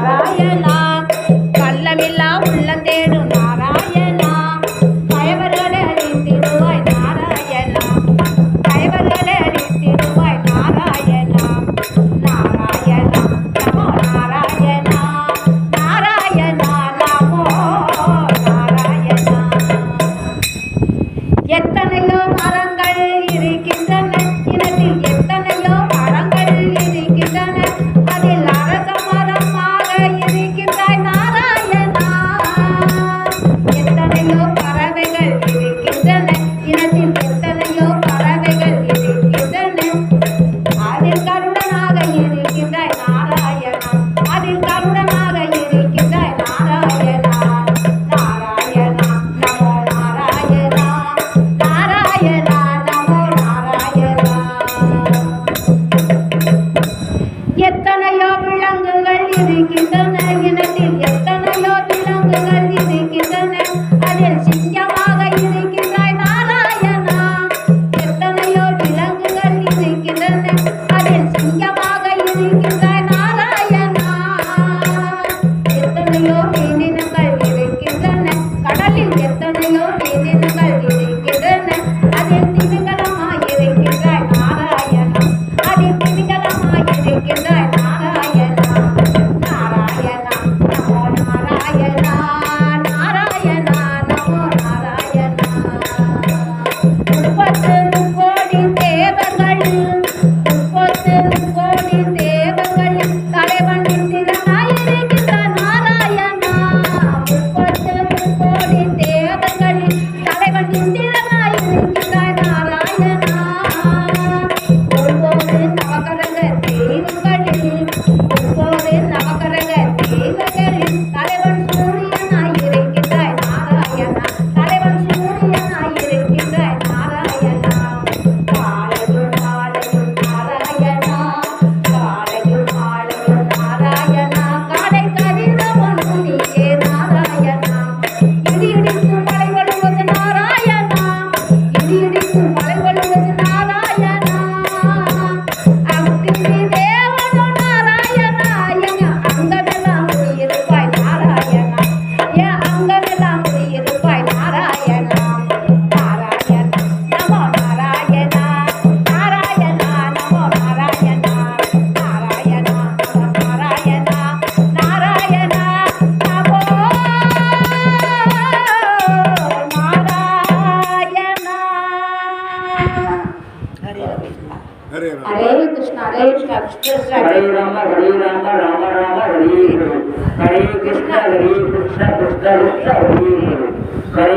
நாராயணா கள்ளமில்லா உள்ளம் தேடும் நாராயணா கயவர்களை அழித்திடுவாய் நாராயணா கயவர்களை அழித்திடுவாய் நாராயணா நாராயணா நமோ நாராயணா நாராயணா நமோ நாராயணா எத்தனையோ மரங்கள் இருக்கின்றன இனத்தில் எத்தனையோ மரங்கள் இருக்கின்றன அதில் அரச மரமாக இருக்கின்றாய் நாராயணா எத்தனையோ பறவைகள் இருக்கின்றன இனத்தில் எத்தனையோ பறவைகள் இருக்கின்றன அதில் கருடனாக இருக்கின்றாய் நாராயணா அதில் கருடனாக இருக்கின்றாய் நாராயணா நாராயணா நமோ நாராயணா நாராயணா நமோ நாராயணா எத்தனையோ விலங்குகள் இருக்கின்றன இனத்தில் எத்தனையோ விலங்குகள் இருக்கின்றன அதில் சிங்கமாக இருக்கின்றாய் நாராயணா எத்தனையோ விலங்குகள் இருக்கின்றன அதில் சிங்கமாக இருக்கின்றாய் நாராயணா எத்தனையோ மீனினங்கள் இருக்கின்றன கடலில் எத்தனையோ மீனினங்கள் இருக்கின்றன அதில் திமிங்கலமாய் இருக்கின்றாய் நாராயணா அதில் திமிங்கலமாய் இருக்கின்றாய் நாராயணா நாராயணா நமோ நாராயணா நாராயணா நமோ நாராயணா 30 கோடி தேவர்கள் 30 கோடி தேவர்கள் தலைவன் இந்திரனாய் இருக்கின்றாய் நாராயணா 30 கோடி தேவர்கள் தலைவன் இந்திரனாய் இருக்கின்றாய் நாராயணா ஒவ்வொரு நவகரக தெய்வங்களில் ஒவ்வொரு நவகரக தெய்வங்களில் தலைவன் சூரியனாய் இருக்கின்றாய் நாராயணா தலைவன் சூரியனாய் இருக்கின்றாய் நாராயணா காலையும் மாலையும் நாராயணா காலையும் மாலையும் நாராயணா காலை கதிரவன் நீயே நாராயணா இடி இடிக்கும் மழை வழுவது நாராயணா இடி இடிக்கும் மழை வழுவது நாராயணா அக்னி தேவனோ நாராயணா எங்க அங்கமெல்லாம் குடியிருப்பாய் நாராயணா என் அங்கமெல்லாம் குடியிருப்பாய் நாராயணா நாராயணா நமோ நாராயணா நாராயணா நமோ நாராயணா நாராயணா நமோ நாராயணா நாராயணா நமோ நாராயணா हरे राम हरे कृष्ण कृष्ण कृष्ण हरे राम राम राम हरे हरे कृष्ण कृष्ण कृष्ण कृष्ण हरे हरे